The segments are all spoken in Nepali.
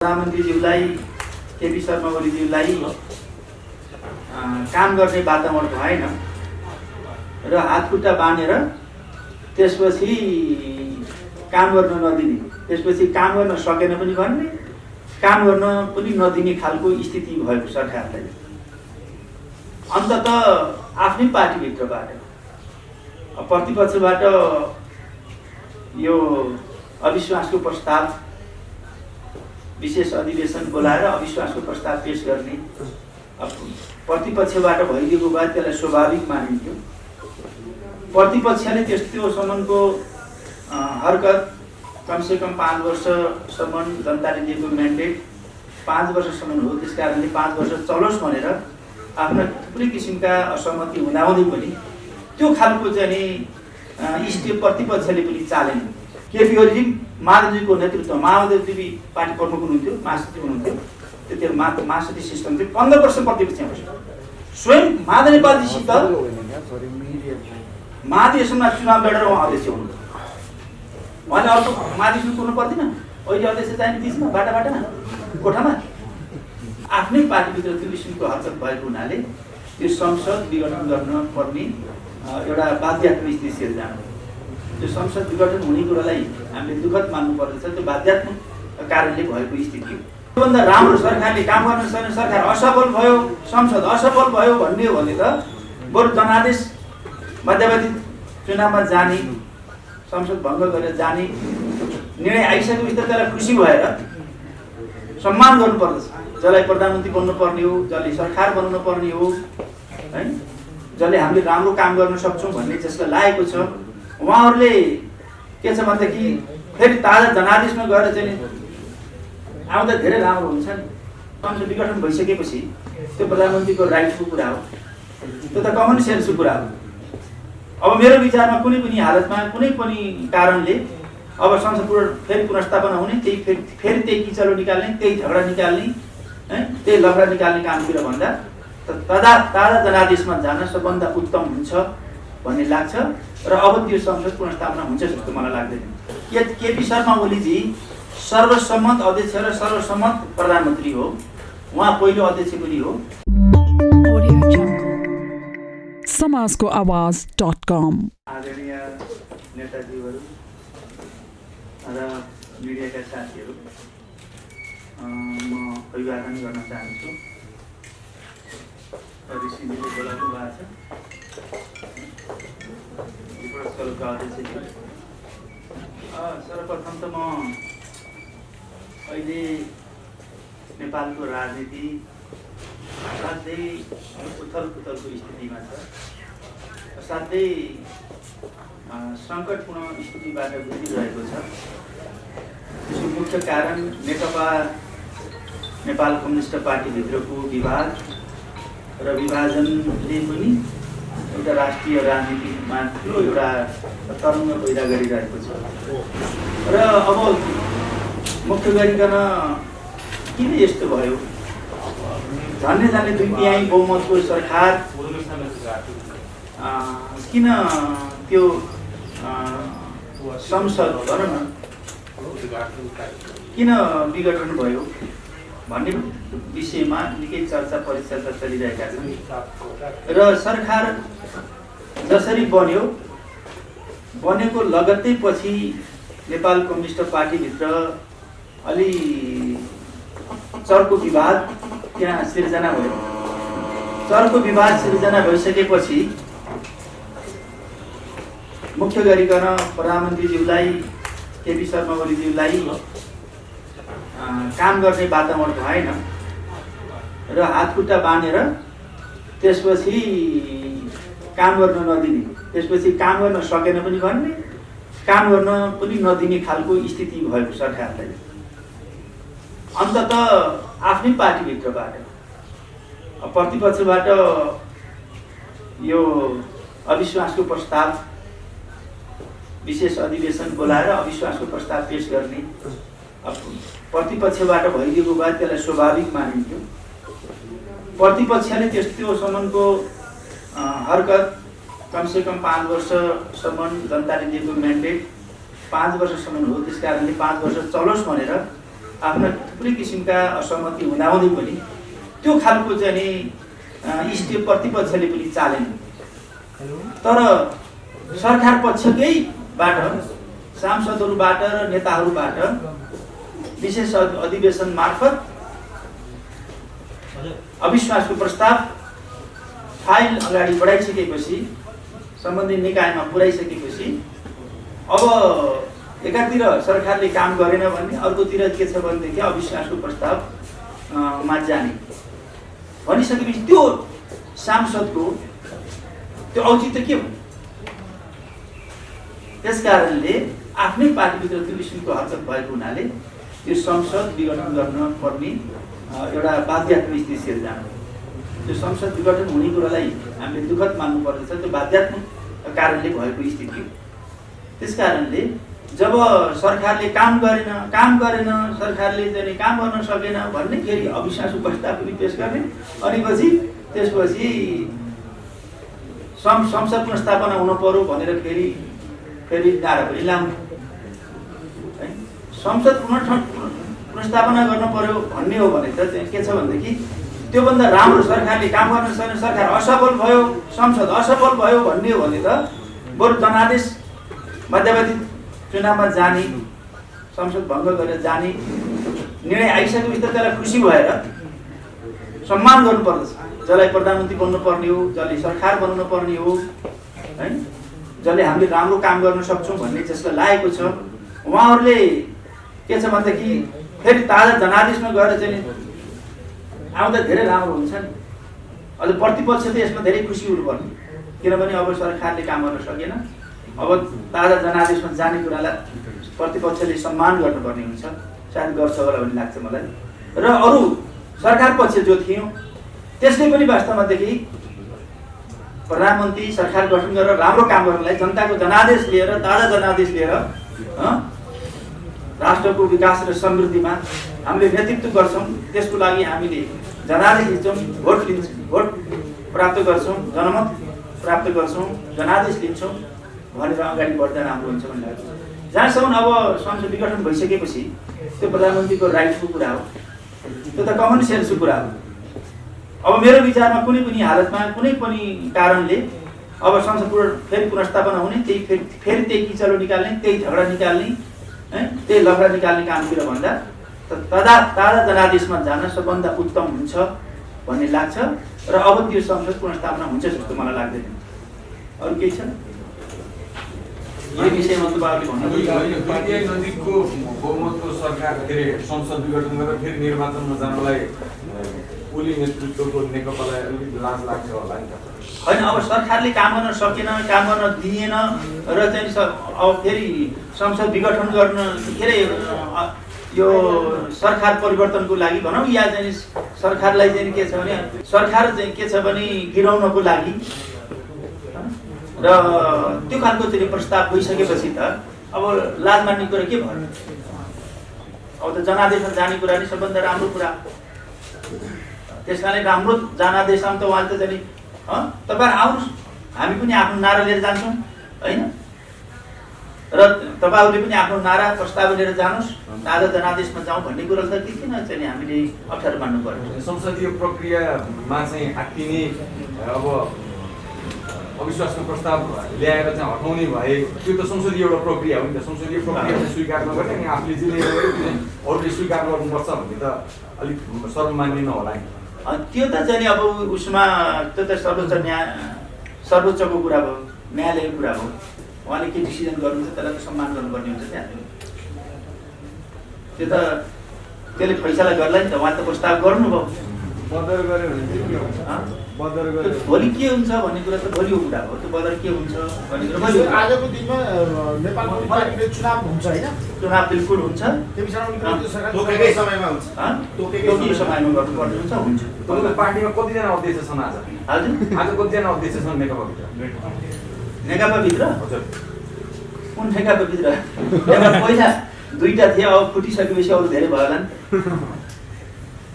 प्रधानमन्त्रीज्यूलाई केपी शर्मा ओलीज्यूलाई काम गर्ने वातावरण भएन र हातखुट्टा बाँधेर त्यसपछि काम गर्न नदिने, त्यसपछि काम गर्न सकेन पनि भन्ने, काम गर्न पनि नदिने खालको स्थिति भएको सरकारलाई अन्ततः आफ्नै पार्टीभित्रबाट प्रतिपक्षबाट यो अविश्वासको प्रस्ताव विशेष अधिवेशन बोलाएर अविश्वासको प्रस्ताव पेश गर्ने प्रतिपक्षबाट भइदिएको भए त्यसलाई स्वाभाविक मानिन्थ्यो। प्रतिपक्षले त्यो सम्मको हरकत कमसेकम 5 वर्षसम्म जनताले दिएको म्यान्डेट 5 वर्षसम्म हो, त्यस कारणले 5 वर्ष चलोस् भनेर आफ्ना थुप्रै किसिमका असहमति हुँदाहुँदै पनि त्यो खालको चाहिँ स्टेप प्रतिपक्षले पनि चालेन। केपी ओलीजी माधवजीको नेतृत्वमा माधवदेवी पार्टी प्रमुख हुनुहुन्थ्यो, महासचिव हुनुहुन्थ्यो, त्यतिखेर महासचिव सिस्टम थियो। 15 वर्ष प्रतिपक्षमा बस्यो। स्वयं माधव नेपालजीसित महाधिवेशनमा चुनाव लडेर उहाँ अध्यक्ष हुनुहुन्थ्यो। उहाँले अर्को महाधिवेशन कुर्नु पर्दैन, अहिले अध्यक्ष चाहिने बिचमा बाटामा कोठामा आफ्नै पार्टीभित्र त्यो किसिमको हरकत भएको हुनाले त्यो संसद विघटन गर्न पर्ने एउटा बाध्यात्मक स्थिति सिर्जना हो। त्यो संसद विघटन हुने कुरालाई हामीले दुःखद मान्नु पर्दछ। त्यो बाध्यात्मक कारणले भएको स्थिति हो। त्योभन्दा राम्रो सरकारले काम गर्न सक्ने सरकार असफल भयो, संसद असफल भयो भन्ने हो भने त बरु जनादेश मध्यवर्ती चुनावमा जाने, संसद भङ्ग गरेर जाने निर्णय आइसकेपछि त त्यसलाई खुसी भएर सम्मान गर्नुपर्दछ। जसलाई प्रधानमन्त्री बन्नुपर्ने हो, जसले सरकार बनाउनु पर्ने हो, है, जसले हामीले राम्रो काम गर्न सक्छौँ भन्ने जसलाई लागेको छ, उहाँहरूले के छ भन्दाखेरि फेरि ताजा जनादेशमा गएर चाहिँ आउँदा धेरै राम्रो हुन्छ नि। संसद विघटन भइसकेपछि त्यो प्रधानमन्त्रीको राइटको कुरा हो, त्यो त कमन सेन्सको कुरा हो। अब मेरो विचारमा कुनै पनि हालतमा कुनै पनि कारणले अब संसद फेरि पुनर्स्थापना हुने, फेरि त्यही किचलो निकाल्ने, त्यही झगडा निकाल्ने, है, त्यही लफडा निकाल्ने कामतिर भन्दा ताजा जनादेशमा जान सबभन्दा उत्तम हुन्छ भन्ने लाग्छ र अब त्यो संसद पुनर्स्थापना हुन्छ जस्तो मलाई लाग्दैन। केपी शर्मा ओलीजी सर्वसम्मत अध्यक्ष र सर्वसम्मत प्रधानमन्त्री हो, उहाँ पहिलो अध्यक्ष पनि हो। समाजको आवाज.com आदरणीय नेताजीहरू र मिडियाका साथीहरू, म अभिवादन गर्न चाहन्छु। ऋषिजीले बोलाउनु भएको छ, विपक्षका अध्यक्षज्यू। सर्वप्रथम त म अहिले नेपालको राजनीति असाध्यै उथलपुथलको स्थितिमा छ, असाध्यै सङ्कटपूर्ण स्थितिबाट गुज्रिरहेको छ। त्यसको मुख्य कारण नेपाल कम्युनिस्ट पार्टीभित्रको विवाद र विभाजनले पनि एउटा राष्ट्रिय राजनीतिमा ठुलो एउटा तरङ्ग पैदा गरिरहेको छ। र अब मुख्य गरिकन किन यस्तो भयो, झन्डै 2/3 बहुमतको सरकार किन त्यो संसद भनौँ न किन विघटन भयो भन्ने विषयमा निकै चर्चा परिचर्चा चलिरहेका छन्। र सरकार जसरी बनेको लगत्तै पछि नेपाल कम्युनिस्ट पार्टीभित्र अलि चर्को विवाद त्यहाँ सिर्जना भयो। चर्को विवाद सिर्जना भइसकेपछि मुख्य गरिकन प्रधानमन्त्रीज्यूलाई केपी शर्मा ओलीज्यूलाई काम गर्ने वातावरण भएन र हातखुट्टा बाँधेर त्यसपछि काम गर्न नदिने, त्यसपछि काम गर्न सकेन पनि भन्ने, काम गर्न पनि नदिने खालको स्थिति भएको सरकारलाई अन्ततः आफ्नै पार्टीभित्रबाट प्रतिपक्षबाट यो अविश्वासको प्रस्ताव विशेष अधिवेशन बोलाएर अविश्वासको प्रस्ताव पेश गर्ने प्रतिपक्षबाट भइदिएको भए त्यसलाई स्वाभाविक मानिन्थ्यो। प्रतिपक्षले त्यो सम्मको हरकत कमसेकम 5 वर्षसम्म जनताले दिएको म्यान्डेट 5 वर्षसम्म हो, त्यस कारणले 5 वर्ष चलोस् भनेर आफ्ना थुप्रै किसिमका असहमति हुँदाहुँदै पनि त्यो खालको चाहिँ नि स्टेप प्रतिपक्षले पनि चालेन। तर सरकार पक्षकैबाट सांसदहरूबाट र नेताहरूबाट विशेष अधिवेशन मार्फत अविश्वासको प्रस्ताव फाइल अगाडि बढाइसकेपछि सम्बन्धित निकायमा पुर्याइसकेपछि अब एकातिर सरकारले काम गरेन भने अर्कोतिर के छ भनेदेखि अविश्वासको प्रस्तावमा जाने भनिसकेपछि त्यो सांसदको त्यो औचित्य के हो? त्यस कारणले आफ्नै पार्टीभित्र त्यो किसिमको हरकत भएको हुनाले त्यो संसद विघटन गर्न पर्ने एउटा बाध्यात्मक स्थिति सिर्जना। त्यो संसद विघटन हुने कुरालाई हामीले दुःखद मान्नु पर्दछ। त्यो बाध्यात्मक कारणले भएको स्थिति हो। त्यस कारणले जब सरकारले काम गरेन सरकारले चाहिँ काम गर्न सकेन भन्ने फेरि अविश्वासको प्रस्ताव पनि पेश गर्ने अनि त्यसपछि संसद पुनर्स्थापना हुन पर्यो भनेर फेरि नारा पनि लाउने है। संसद पुनर्स्थापना गर्न पर्यो भन्ने हो भने त के छ भनेदेखि त्योभन्दा राम्रो सरकारले काम गर्न सक्ने सरकार असफल भयो संसद असफल भयो भन्ने हो भने त बरु जनादेश मध्यवर्ती चुनावमा जाने संसद भङ्ग गरेर जाने निर्णय आइसकेपछि त त्यसलाई खुसी भएर सम्मान गर्नुपर्दछ। जसलाई प्रधानमन्त्री बन्नुपर्ने हो, जसले सरकार बनाउनु पर्ने हो है, जसले हामीले राम्रो काम गर्न सक्छौँ भन्ने जसलाई लागेको छ उहाँहरूले के छ भनेदेखि फेरि ताजा जनादेशमा गएर चाहिँ आउँदा धेरै राम्रो हुन्छ नि। अझ प्रतिपक्ष त यसमा धेरै खुसी हुनुपर्ने, किनभने अब सरकारले काम गर्न सकेन, अब ताजा जनादेशमा जाने कुरालाई प्रतिपक्षले सम्मान गर्नुपर्ने हुन्छ। सायद गर्छ होला भन्ने लाग्छ मलाई। र अरू सरकार पक्ष जो थियो त्यसले पनि वास्तवमादेखि प्रधानमन्त्री सरकार गठन गरेर राम्रो काम गर्नलाई जनताको जनादेश लिएर ताजा जनादेश लिएर राष्ट्रको विकास र समृद्धिमा हामीले नेतृत्व गर्छौँ, त्यसको लागि हामीले जनादेश लिन्छौँ, भोट प्राप्त गर्छौँ, जनमत प्राप्त गर्छौँ, जनादेश लिन्छौँ भनेर अगाडि बढ्दा राम्रो हुन्छ भन्ने लाग्छ। जहाँसम्म अब संसद विघटन भइसकेपछि त्यो प्रधानमन्त्रीको राइटको कुरा हो, त्यो त कमन सेन्सको कुरा हो। अब मेरो विचारमा कुनै पनि हालतमा कुनै पनि कारणले अब संसद फेरि पुनर्स्थापना हुने, फेरि त्यही किचलो निकाल्ने, त्यही झगडा निकाल्ने है, त्यही लफडा निकाल्ने कामतिर भन्दा ताजा जनादेशमा जान सबभन्दा उत्तम हुन्छ भन्ने लाग्छ। र अब त्यो संसद पुनर्स्थापना हुन्छ जस्तो मलाई लाग्दैन। अरू केही छ यो विषयमा तपाईँहरूले भन्नु? नजिकको बहुमतको सरकार संसद विघटन गरेर फेरि निर्वाचनमा जानलाई ओली नेतृत्वको नेकपालाई अलिकति लाज लाग्छ होला नि त? होइन, अब सरकारले काम गर्न सकेन, काम गर्न दिएन र चाहिँ अब फेरि संसद विघटन गर्न के अरे यो सरकार परिवर्तनको लागि भनौँ या चाहिँ सरकारलाई चाहिँ के छ भने सरकार चाहिँ के छ भने गिराउनको लागि र त्यो खालको चाहिँ प्रस्ताव भइसकेपछि त अब लाज मान्ने कुरा के भयो? अब त जनादेशमा जाने कुरा नै सबभन्दा राम्रो कुरा। त्यस कारणले राम्रो जनादेशमा त उहाँले त चाहिँ तपाईँहरू आउनुहोस्, हामी पनि आफ्नो नारा लिएर जान्छौँ होइन, र तपाईँहरूले पनि आफ्नो नारा प्रस्ताव लिएर जानुहोस्, ताजा जनादेशमा जाउँ भन्ने कुरा त किन चाहिँ हामीले अप्ठ्यारो मान्नु पर्यो? संसदीय प्रक्रियामा चाहिँ आत्तिने अब अविश्वासको प्रस्ताव ल्याएर चाहिँ हटाउने भए त्यो त संसदीय एउटा प्रक्रिया हो नि त। संसदीय प्रक्रिया स्वीकार नगर्ने अनि आफूले जे अरूले स्वीकार गर्नुपर्छ भन्ने त अलिक सर्वमान्य नहोला नि। त्यो त चाहिँ अब उसमा त्यो त सर्वोच्चको कुरा भयो, न्यायालयको कुरा हो। उहाँले के डिसिजन गर्नुहुन्छ त्यसलाई त सम्मान गर्नुपर्ने हुन्छ। त्यहाँ त्यो त त्यसले फैसला गर्ला नि त। उहाँ त प्रस्ताव गर्नुभयो, बदर गर्यो भने चाहिँ के हुन्छ? बदर गर्यो भोलि के हुन्छ भन्ने कुरा त भोलिको कुरा हो। त्यो बदर के हुन्छ भन्ने कुरा भोलि। आजको दिनमा नेपालको चुनाव हुन्छ होइन? चुनाव बिल्कुल हुन्छ, त्यो विषयमा तोकेकै समयमा हुन्छ। तोकेकै समयमा गर्नुपर्ने हुन्छ। तपाईँको पार्टीमा कतिजना अध्यक्ष छन् आज? हजुर, आज कतिजना अध्यक्ष छन् नेकपाभित्र? नेकपाभित्र हजुर, कुन नेकपाभित्र? पहिला दुईटा थिए, अब फुटिसकेपछि अरू धेरै भयो होला नि।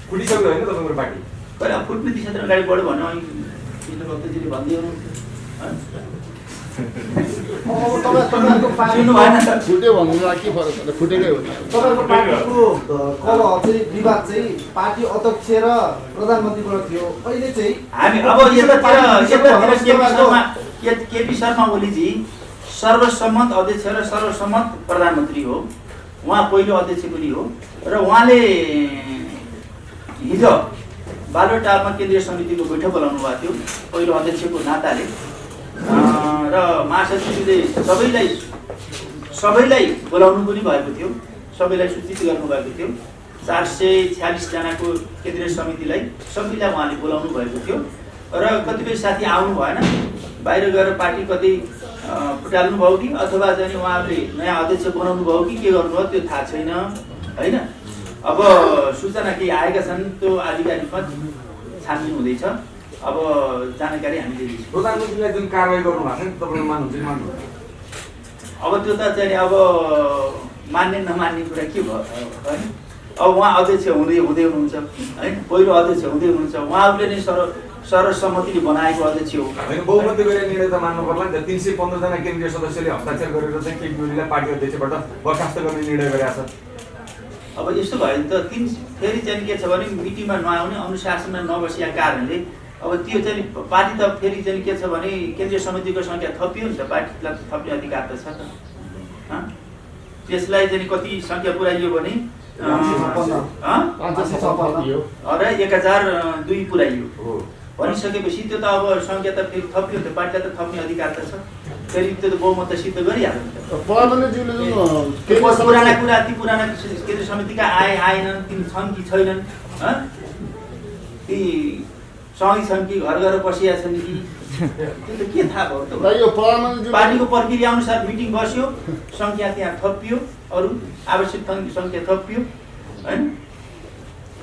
फुटिसक्यो होइन तपाईँको पार्टी? पहिला फुट्ने दिशातिर अगाडि बढ्यो भने कृष्ण भक्तजीले भन्दै हुनु तपाईँको पार्टी सुन्नु भएन त? फुट्यो भन्नुलाई के फरक पर्छ फुटेकै हो नि तपाईँको पार्टीको कलह चाहिँ विवाद चाहिँ पार्टी अध्यक्ष र प्रधानमन्त्रीबाट थियो अहिले चाहिँ हामी अब यतातिर केपी शर्मा ओलीजी सर्वसम्मत अध्यक्ष र सर्वसम्मत प्रधानमन्त्री हो। उहाँ पहिलो अध्यक्ष पनि हो र उहाँले हिजो बालुवाटारमा केन्द्रीय समितिको बैठक बोलाउनु भएको थियो पहिलो अध्यक्षको नाताले र महासचिवले सबैलाई बोलाउनु पनि भएको थियो, सबैलाई सूचित गर्नुभएको थियो। 446 जनाको केन्द्रीय समितिलाई सबैलाई उहाँले बोलाउनु भएको थियो र कतिपय साथी आउनु भएन, बाहिर गएर पार्टी कतै फुटाल्नु भयो कि अथवा चाहिँ उहाँहरूले नयाँ अध्यक्ष बनाउनु भयो कि के गर्नुभयो त्यो थाहा छैन होइन। अब सूचना केही आएका छन्, त्यो आधिकारिकमा छानबिन हुँदैछ। अब जानकारी हामीले दिन्छौँ। प्रधानमन्त्रीलाई जुन कारवाही गर्नुभएको छ नि तपाईँले मान्नुहुन्छ कि मान्नुहुन्छ? अब त्यो त चाहिँ अब मान्ने नमान्ने कुरा के भयो होइन। अब उहाँ अध्यक्ष हुँदै हुनुहुन्छ होइन, पहिलो अध्यक्ष हुँदै हुनुहुन्छ, उहाँहरूले नै सर्वसम्मतिले बनाएको अध्यक्ष हो होइन। बहुमतले गरेर निर्णय त मान्नु पर्ला नि त। 315 जना केन्द्रीय सदस्यले हस्ताक्षर गरेर चाहिँ केपी ओलीलाई पार्टी अध्यक्षबाट बर्खास्त गर्ने निर्णय गरेको छ। अब यस्तो भयो नि त, फेरि चाहिँ के छ भने मिटिङमा नआउने, अनुशासनमा नबसेका कारणले अब त्यो चाहिँ पार्टी त फेरि चाहिँ के छ भने केन्द्रीय समितिको सङ्ख्या थपियो नि त, पार्टीलाई थप्ने अधिकार त छ त। त्यसलाई चाहिँ कति सङ्ख्या पुऱ्याइयो भने 1002 पुऱ्याइयो भनिसकेपछि त्यो त अब सङ्ख्या त फेरि थपियो नि त, पार्टीलाई त थप्ने अधिकार त छ। फेरि त्यो त बहुमत त सिद्ध गरिहाल्यो नि त। पुराना कुरा ती पुराना केन्द्रीय समितिका आएनन्, ती छन् कि छैनन्, ती सँगै छन् कि घर घर बसिया छन् कि त्यो त के थाहा भयो त। पार्टीको प्रक्रिया अनुसार मिटिङ बस्यो, सङ्ख्या त्यहाँ थपियो, अरू आवश्यक सङ्ख्या थपियो होइन।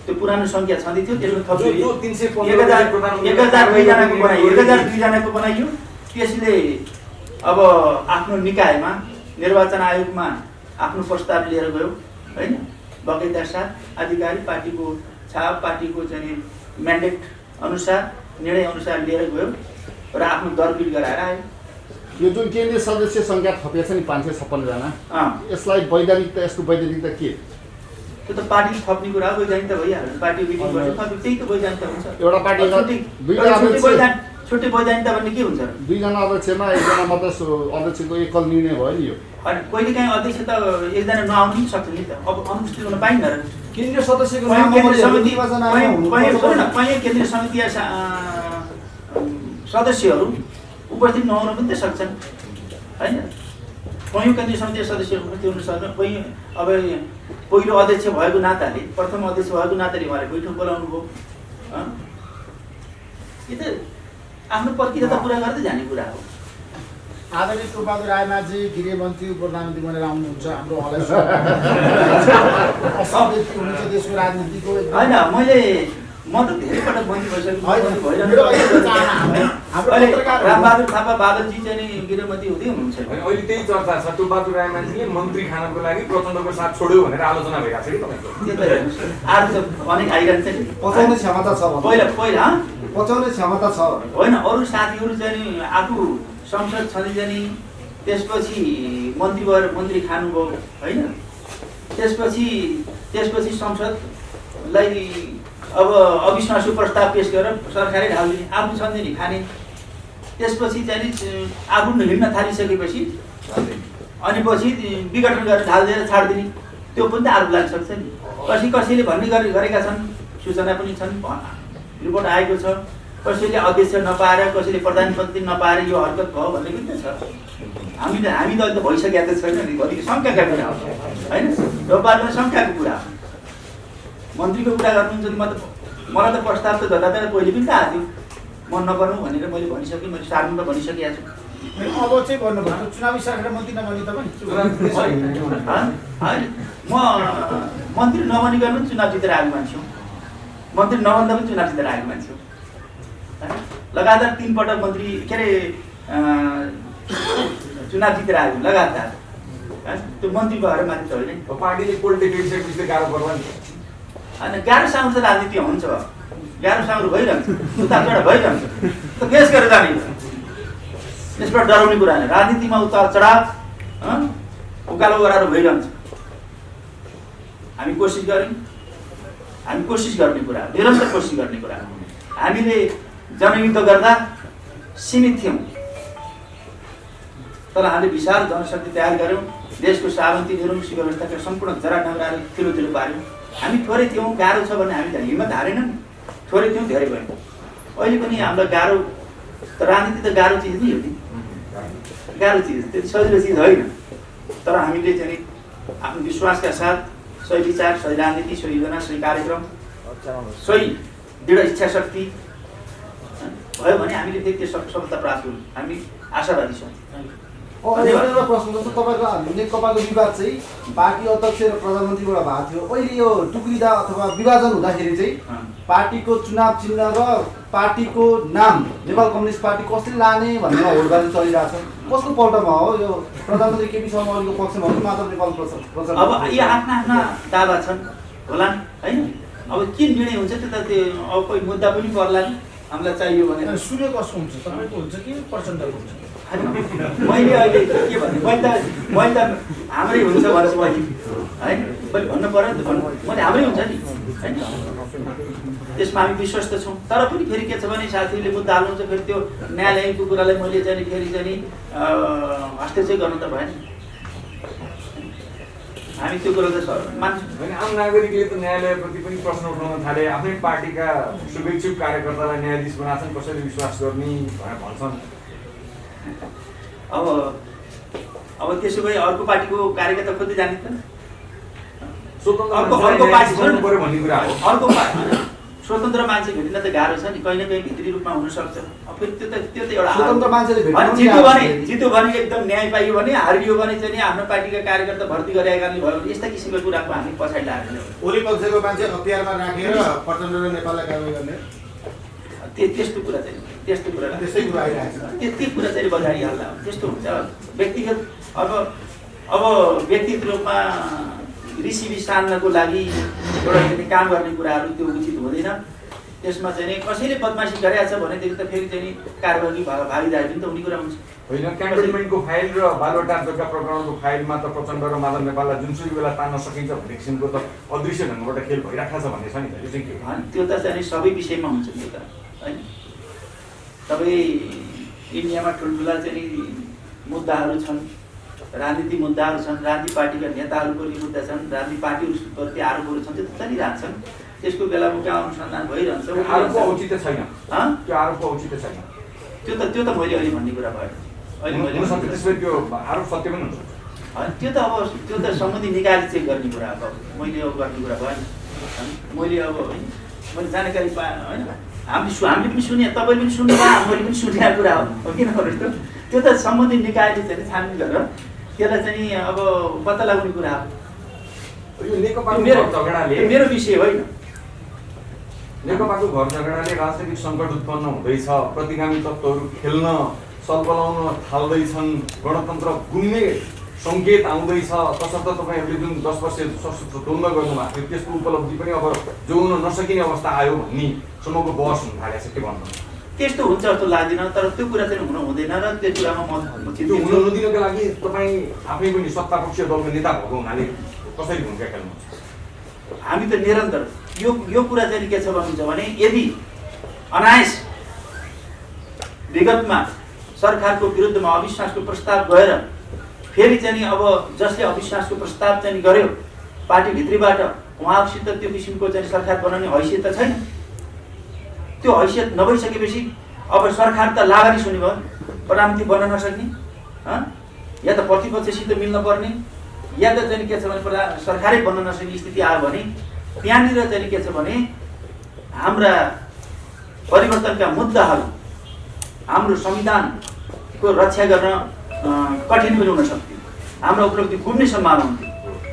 त्यो पुरानो सङ्ख्या छँदै थियो, त्यसमा थपियो 1002 जनाको बनाइयो। त्यसले अब आफ्नो निकायमा निर्वाचन आयोगमा आफ्नो प्रस्ताव लिएर गयो होइन, बगैँचा साथ अधिकारी पार्टीको छाप पार्टीको चाहिँ म्यान्डेट अनुसार निर्णय अनुसार लिएर गयो र आफ्नो दरबिर गराएर आयो। यो जुन केन्द्रीय सदस्य सङ्ख्या थपिएको छ नि 556 जना, यसलाई वैधानिकता, यसको वैधानिकता के? त्यो त पार्टी थप्ने कुरा हो, वैधानिकता भइहाल्छ। पार्टी मिटिङ गर्छ थप्यो, त्यही त वैधानिकता हुन्छ। एउटा पार्टी छुट्टै वैधानिकता भन्ने के हुन्छ? 2 जना अध्यक्षमा 1 जना मात्र अध्यक्षको एकल निर्णय भयो नि यो। अनि कहिलेकाहीँ अध्यक्ष त एकजना नआउनु पनि सक्छ नि त। अब अनुपस्थित हुन पाइन्न र केन्द्रीय सदस्यको कहीँ केन्द्रीय समिति सदस्यहरू उपस्थित नहुन पनि त सक्छन् होइन। कयौँ केन्द्रीय समिति सदस्य उपस्थित हुन सक्छन्। कहीँ अब पहिलो अध्यक्ष भएको नाताले, प्रथम अध्यक्ष भएको नाताले उहाँले बैठक बोलाउनु भयो। यो त आफ्नो प्रक्रिया त पुरा गर्दै जाने कुरा हो। आदरणीय टोपबहादुर रायमाझी गृहमन्त्री प्रधानमन्त्री बनेर आउनुहुन्छ, हाम्रो हलाइ व्यक्ति हुनुहुन्छ देशको राजनीतिको। होइन, म त धेरै पटक मन्त्री भइसकेको रामबहादुर थापा बादलजी चाहिँ गृहमन्त्री हुँदै हुनुहुन्छ। अहिले त्यही चर्चा छ, टोपबहादुर रायमाझीले मन्त्री खानको लागि प्रचण्डको साथ छोड्यो भनेर आलोचना भइरहेको छ कि तपाईँको? त्यो त आज त अनेक आइरहन्छ नि, पचाउने क्षमता छ, पहिला पचाउने क्षमता छ होइन। अरू साथीहरू चाहिँ आफू संसद छँदै जाने, त्यसपछि मन्त्री भएर मन्त्री खानुभयो होइन। त्यसपछि संसदलाई अब अविश्वासको प्रस्ताव पेश गरेर सरकारले ढाल्दिने, आफू छँदै नि खाने। त्यसपछि चाहिँ आफू हिँड्न थालिसकेपछि अनि पछि विघटन गरेर ढालिदिएर छाडिदिने, त्यो पनि त आरोप लाग्न सक्छ नि। कसैले भन्ने गरेका छन्, सूचना पनि छन्, रिपोर्ट आएको छ। कसैले अध्यक्ष नपाएर, कसैले प्रधानमन्त्री नपाएर यो हरकत भयो भन्ने पनि त छ। हामी त अहिले त भइसकेका त छैन नि, घरि शङ्काका कुरा हो होइन। नेपालमा शङ्काको कुरा हो। मन्त्रीको कुरा गर्नुहुन्छ कि मलाई त प्रस्ताव त जताततै पहिले पनि त आएको थियो, म नगर्नु भनेर मैले भनिसकेँ, मैले सार्नु त भनिसकेको छु। अब चाहिँ भन्नुपर्छ चुनावी सरकार मन्त्री नबनी त पनि होइन। म मन्त्री नबनिकन पनि चुनाव जितेर आएको मान्छे हो, मन्त्री नबन्दा पनि चुनाव जितेर आएको मान्छे हो। लगातार 3 पटक मन्त्री के अरे चुनाव जितेर आयो लगातार। त्यो मन्त्री भएर मात्रै त होइन। पार्टीले पोलिटिकल सेक्रेटरी गाह्रो पर्ला नि। होइन, गाह्रो साह्रो त राजनीति हुन्छ, गाह्रो साह्रो भइरहन्छ, उताबाट भइरहन्छ, त बेस गरेर जाने। त्यसबाट डराउने कुरा होइन। राजनीतिमा उतार चढाव उकालो गराएर भइरहन्छ। हामी कोसिस गर्ने कुरा, निरन्तर कोसिस गर्ने कुरा। हामीले जनयुद्ध गर्दा सीमित थियौँ, तर हामीले विशाल जनशक्ति तयार गऱ्यौँ। देशको सावन्ती निरंकुश व्यवस्थाका सम्पूर्ण जराडराहरू तिलो पार्यौँ। हामी थोरै थियौँ, गाह्रो छ भने हामी त हिम्मत हारेनौँ। थोरै थियौँ, धेरै भयो। अहिले पनि हामीलाई गाह्रो, राजनीति त गाह्रो चिज नै हो नि, गाह्रो चिज, त्यति सजिलो चिज होइन। तर हामीले चाहिँ आफ्नो विश्वासका साथ सही विचार, सही राजनीति, सही योजना, सही कार्यक्रम, सही दृढ इच्छा शक्ति भयो भने हामीले त्यति सफलता प्राप्त गर्छौँ। हामी आशावादी छौँ। एउटा प्रश्न छ, तपाईँको नेकपाको विवाद चाहिँ पार्टी अध्यक्ष र प्रधानमन्त्रीबाट भएको थियो। अहिले यो टुक्रिँदा अथवा विभाजन हुँदाखेरि चाहिँ पार्टीको चुनाव चिन्ह र पार्टीको नाम नेपाल कम्युनिस्ट पार्टी कसले लाने भन्ने होडबाजी चलिरहेको छ। कसको पल्टमा हो यो? प्रधानमन्त्री केपी शर्मा ओलीको पक्षमा हो कि मात्र नेपाल प्रचार? अब यी आफ्ना दावा छन् होला हैन। अब के निर्णय हुन्छ त्यो त अब कोही मुद्दा पनि पर्ला नि हामीलाई चाहियो भने। सूर्य कसको हुन्छ, तपाईँको हुन्छ कि प्रचण्डको हुन्छ? मैले अहिले के भन्ने, मैले त हाम्रै हुन्छ भन्छु मैले है, मैले भन्नु पर्यो नि त। मैले हाम्रै हुन्छ नि हैन, त्यसमा हामी विश्वस्त छौँ। तर पनि फेरि के छ भने साथीहरूले मुद्दा हाल्नुहुन्छ, फेरि त्यो न्यायालयको कुरालाई मैले चाहिँ फेरि चाहिँ हस्तक्षेप गर्नु त भएन। हामी त्यो कुरा त मान्छौँ। आम नागरिकले त न्यायालयप्रति पनि प्रश्न उठाउन थाले। आफ्नै पार्टीका शुभेच्छुक कार्यकर्तालाई न्यायाधीश बनाछन्, कसरी विश्वास गर्ने भनेर भन्छन्। अब त्यसो भए अर्को पार्टीको कार्यकर्ता खोज्दै जाने त अर्को पार्टी छोड्नु पर्यो भन्ने कुरा हो। अर्को स्वतन्त्र मान्छे भेट्न त गाह्रो छ नि, कहीँ न कहीँ भित्री रूपमा हुनसक्छ। अब फेरि त्यो त एउटा स्वतन्त्र मान्छेले जित्यो भने एकदम न्याय पाइयो भने, हारियो भने चाहिँ नि आफ्नो पार्टीका कार्यकर्ता भर्ती गरेका कारणले भयो भने यस्ता किसिमको कुराको हामी पछाडि लाग्दैन। ओली पक्षको मान्छे हतियारमा राखेर प्रचण्ड र नेपाललाई कारबाही गर्ने त्यस्तो कुरा चाहिँ त्यस्तो कुरा त्यसै कुरा आइरहेको छ। त्यति कुरा चाहिँ बजारिहाल्दा त्यस्तो हुन्छ। व्यक्तिगत अब व्यक्तिगत रूपमा रिसिभी सान्नको लागि एउटा काम गर्ने कुराहरू त्यो उचित हुँदैन। त्यसमा चाहिँ कसैले बदमासी गरेको छ भनेदेखि त फेरि चाहिँ कारबाही भागीदारी पनि त हुने कुरा हुन्छ होइन। क्यान्टोनमेन्टको फाइल र बालुवाटार जग्गा प्रकरणको फाइलमा त प्रचण्ड र माधव नेपाललाई जुनसुकै बेला तान्न सकिन्छ भन्ने किसिमको त अदृश्य ढङ्गबाट खेल भइरहेको छ भन्ने छ नि। यो चाहिँ के हो? त्यो त चाहिँ सबै विषयमा हुन्छ त्यो त होइन। सबै इन्डियामा ठुल्ठुला चाहिँ मुद्दाहरू छन्, राजनीति मुद्दाहरू छन्, राजनीति पार्टीका नेताहरूको मुद्दा छन्, राजनीति पार्टीहरूप्रति आरोपहरू छन्, त्यो त चलिरहेछन्। त्यसको बेलामा क्या अनुसन्धान भइरहन्छ। आरोपको औचित्य छैन, त्यो आरोपको औचित्य छैन। त्यो त मैले अहिले भन्ने कुरा भयो। अहिले मैले त्यसपछि त्यो आरोप सत्य पनि हुन्छ। त्यो त अब त्यो त सम्बन्धित निकायले चेक गर्ने कुरा अब मैले अब गर्ने कुरा भएन। मैले अब होइन मैले जानकारी पाएँ होइन। हामीले पनि सुने, तपाईँले पनि सुन्नुभयो, मैले पनि सुनेको कुरा हो किन भन्नुहोस् त। त्यो त सम्बन्धित निकायले चाहिँ छानबिन गरेर त्यसलाई चाहिँ अब पत्ता लगाउने कुरा हो। यो नेकपाको घर झगडाले मेरो विषय होइन। नेकपाको घर झगडाले राजनीतिक सङ्कट उत्पन्न हुँदैछ, प्रतिगामी तत्त्वहरू खेल्न सल्पलाउन थाल्दैछन्, गणतन्त्र गुम्ने सङ्केत आउँदैछ। तसर्थ तपाईँहरूले जुन 10 वर्ष सशस्त्र द्वन्द्व गर्नुभएको थियो त्यसको उपलब्धि पनि अब जोड्न नसकिने अवस्था आयो भन्ने सम्मको बहस हुन थालेको छ। के भन्नु? त्यस्तो हुन्छ जस्तो लाग्दैन, तर त्यो कुरा चाहिँ हुन हुँदैन र त्यो कुरामा म त्यो हुन नदिनको लागि तपाईँ आफै पनि सत्तापक्षीय दलको नेता भएको हुनाले कसरी भूमिका खेल्नुहुन्छ? हामी त निरन्तर यो कुरा चाहिँ के छ भन्नुहुन्छ भने यदि अनायास विगतमा सरकारको विरुद्धमा अविश्वासको प्रस्ताव गएर फेरि चाहिँ अब जसले अविश्वासको प्रस्ताव चाहिँ गर्यो पार्टीभित्रीबाट उहाँसित त्यो किसिमको चाहिँ सरकार बनाउने हैसियत त छैन। त्यो हैसियत नभइसकेपछि अब सरकार त लाभारी सुन्ने भयो, प्रधानमन्त्री बन्न नसक्ने, या त प्रतिपक्षसित मिल्न पर्ने, या त चाहिँ के छ भने सरकारै बन्न नसक्ने स्थिति आयो भने त्यहाँनिर चाहिँ के छ भने हाम्रा परिवर्तनका मुद्दाहरू हाम्रो संविधानको रक्षा गर्न कठिन पनि हुन सक्थ्यो। हाम्रो उपलब्धि गुम्ने सम्भावना हुन्थ्यो।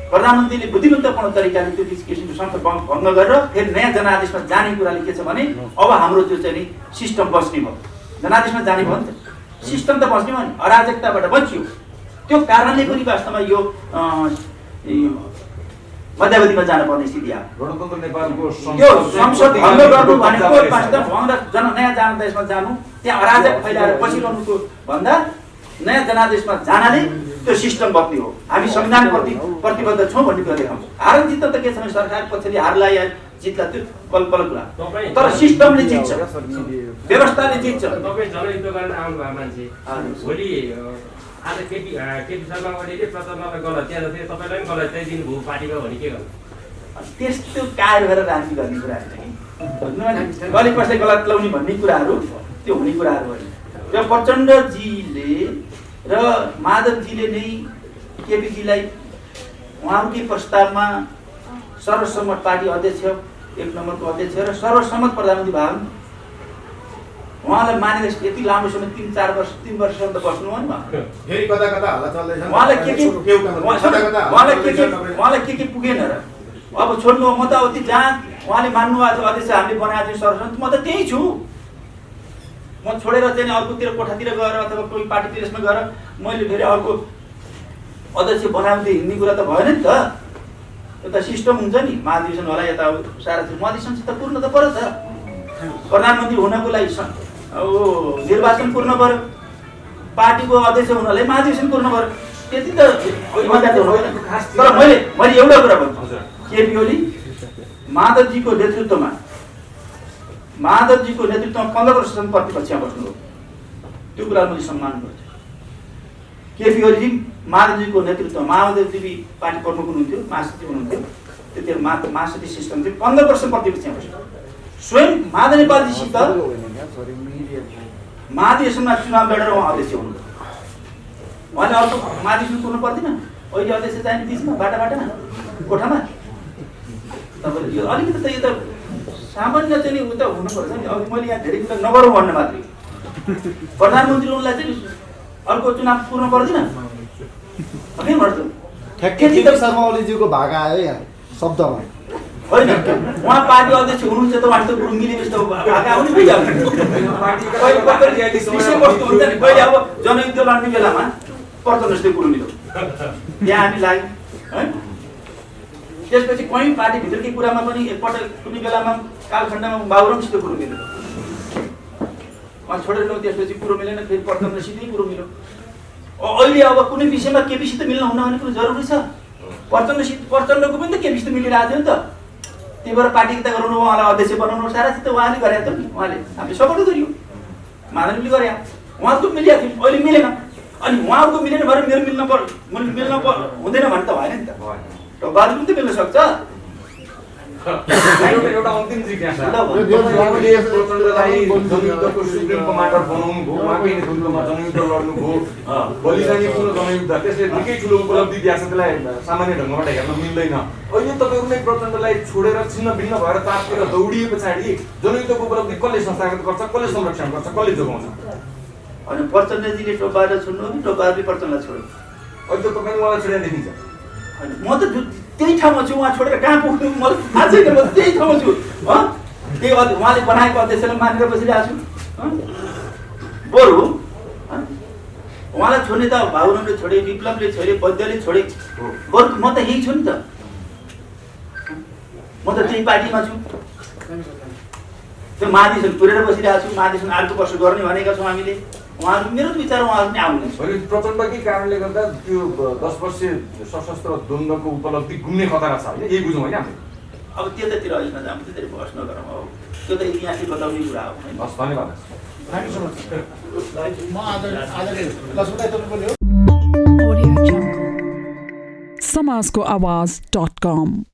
प्रधानमन्त्रीले बुद्धिमत्तापूर्ण तरिकाले त्यो किसिमको संसद भङ्ग गरेर फेरि नयाँ जनादेशमा जाने कुराले के छ भने अब हाम्रो त्यो चाहिँ सिस्टम बस्ने भयो। जनादेशमा जाने भयो नि त, सिस्टम त बस्ने भयो नि, अराजकताबाट बचियो। त्यो कारणले पनि वास्तवमा यो मध्यावधिमा जानुपर्ने स्थिति आयो। गणतन्त्र नेपालको यो संसद भङ्ग गर्नु भनेको वास्तव नयाँ जनादेशमा जानु, त्यहाँ अराजक फैलाएर बसिरहनुको भन्दा नयाँ जनादेशमा जानाले त्यो सिस्टम बदली हो। हामी संविधानप्रति प्रतिबद्ध छौँ भन्ने कुरा देखाउँछ। हार जित्दा त के छ भने सरकार पक्षले हारलाई या जित्ला त्यो बल कुरा, तर सिस्टमले जित्छ, व्यवस्थाले जित्छ। तपाईँ जनयुद्ध गरेर आउनुभएको मान्छे भोलि आज केपी शर्मा ओलीले प्रचण्डलाई गलत दिएर थियो, तपाईँलाई पनि गलत दिनुभयो पार्टीमा भने के गर्नु? त्यस्तो कार्य गरेर राजनीति गर्ने कुरा होइन कि गली कसले गलत लाउने भन्ने कुराहरू त्यो हुने कुराहरू होइन। र प्रचण्डजीले र माधवजीले नै केपीजीलाई उहाँकै प्रस्तावमा सर्वसम्मत पार्टी अध्यक्ष 1 नम्बरको अध्यक्ष र सर्वसम्मत प्रधानमन्त्री भए उहाँलाई मानेर यति लामो समय 3 वर्षसम्म त बस्नु हो नि। फेरि कता कता हल्ला चल्दैछ। उहाँलाई के पुगेन र अब छोड्नु म त अब जहाँ उहाँले मान्नुभएको थियो अध्यक्ष हामीले बनाएको थियो सर्वसम्मत, म त त्यही छु। म छोडेर चाहिँ अर्कोतिर कोठातिर गएर अथवा कोही पार्टी प्रेसमा गएर मैले फेरि अर्को अध्यक्ष बनाउँदै हिँड्ने कुरा त भएन नि त। एउटा सिस्टम हुन्छ नि, महाधिवेशन होला यता सारा महाधिवेशन त पूर्ण त पर्यो त। प्रधानमन्त्री हुनको लागि निर्वाचन पूर्ण पर्यो, पार्टीको अध्यक्ष हुनलाई महाधिवेशन पूर्ण पर्यो, त्यति त तर मैले एउटा कुरा भन्छु, केपी ओली माधवजीको नेतृत्वमा 15 वर्षसम्म प्रतिपक्षमा बस्नुभयो, त्यो कुरा मैले सम्मान गर्छु। केपी ओलीजी माधवजीको नेतृत्वमा माधवजी पार्टी प्रमुख हुनुहुन्थ्यो, महासचिव हुनुहुन्थ्यो, त्यतिखेर महासचिव सिस्टम चाहिँ 15 वर्ष प्रतिपक्षमा बस्यो। स्वयं माधव नेपालजीसित महाधिवेशनमा चुनाव लडेर उहाँ अध्यक्ष हुनुहुन्थ्यो। उहाँले अर्को महाधिवेशन कुर्नु पर्दैन, अहिले अध्यक्ष चाहिने बिचमा बाटामा कोठामा। तपाईँले यो अलिकति त यो त सामान्य चाहिँ उता हुनुपर्छ नि। अब मैले यहाँ धेरै कुरा नगरौँ भन्ने मात्रै, प्रधानमन्त्री हुनलाई चाहिँ अर्को चुनाव कुर्नु पर्दैन के भन्छ? ठ्याक्कै शर्मा ओलीज्यूको भाग आयो यहाँ शब्दमा होइन। उहाँ पार्टी अध्यक्ष हुनुहुन्छ त उहाँ त गुरु मिले जस्तो भाग आउने भइहाल्छ। विषयवस्तु हुन्छ नि, पहिले अब जनयुद्ध लड्ने बेलामा प्रचण्ड जस्तै गुरु मिल्यो त्यहाँ हामी लाग्यौँ है। त्यसपछि कहीँ पार्टीभित्रकै कुरामा पनि एकपल्ट कुनै बेलामा कालखण्डमा बाबुरामसित कुरो मिल्यो, उहाँ छोडेर ल्याउँ, त्यसपछि कुरो मिलेन, फेरि प्रचण्डसितै कुरो मिल्यो। अहिले अब कुनै विषयमा केपीसित मिल्न हुन्न भन्ने कुरो जरुरी छ। प्रचण्डको पनि त केपीसित मिलिरहेको थियो नि त, त्यही भएर पार्टी त गराउनु, उहाँलाई अध्यक्ष बनाउनु सारासित उहाँले गरेको थियो नि। उहाँले हामीले सपोर्ट गर्यो, माधवले गरे, उहाँको मिलिरहेको थियो, अहिले मिलेन। अनि उहाँको मिलेन भने मेरो मिल्न हुँदैन भने त भएन नि त, बाबु पनि त मिल्न सक्छ। एउटा अन्तिम जिज्ञासा, प्रचण्डलाई जनयुद्धको सुप्रिम कमान्डर बनाउनु भयो, उहाँकै नेतृत्वमा जनयुद्ध लड्नु भयो, भोलि चाहिँ पुनः जनयुद्ध, त्यसले निकै ठुलो उपलब्धि दिएको छ, त्यसलाई सामान्य ढङ्गबाट हेर्न मिल्दैन। अहिले तपाईँहरू नै प्रचण्डलाई छोडेर छिन्न भिन्न भएर तारतिर दौडिए पछाडि जनयुद्धको उपलब्धि कसले संस्थागत गर्छ, कसले संरक्षण गर्छ, कसले जोगाउँछ? अनि प्रचण्डजीले टोपाएर छोड्नु हो कि टोपारले प्रचण्डलाई छोड्नु? अहिले त तपाईँले उहाँलाई छोडेर देखिन्छ। म त त्यही ठाउँमा छु, उहाँ छोडेर कहाँ पुग्नु मलाई थाहा छैन, म त्यही ठाउँमा छु। त्यही उहाँले बनाएको अध्यक्षलाई मानेर बसिरहेको छु। बरु उहाँलाई छोड्ने त बाबुरामले छोडे, विप्लवले छोडे, वैद्यले छोडे, बरु म त यही छु नि त, म त त्यही पार्टीमा छु। त्यो महाधिवेशन पुरेर बसिरहेको छु, महाधिवेशन अर्को वर्ष गर्ने भनेका छौँ हामीले। उहाँहरू मेरो विचार उहाँहरू पनि आउनुहुन्छ। प्रचण्डकै कारणले गर्दा त्यो 10 वर्षीय सशस्त्र द्वन्द्वको उपलब्धि गुम्ने खतरा छ होइन, यही बुझौँ होइन हामीले। अब त्यतातिर अहिले नजाउँ, त्यतातिर बहस नगरौँ, अब त्यो त इतिहासले बताउने कुरा हो। हस्, धन्यवाद। समाजको आवाज.com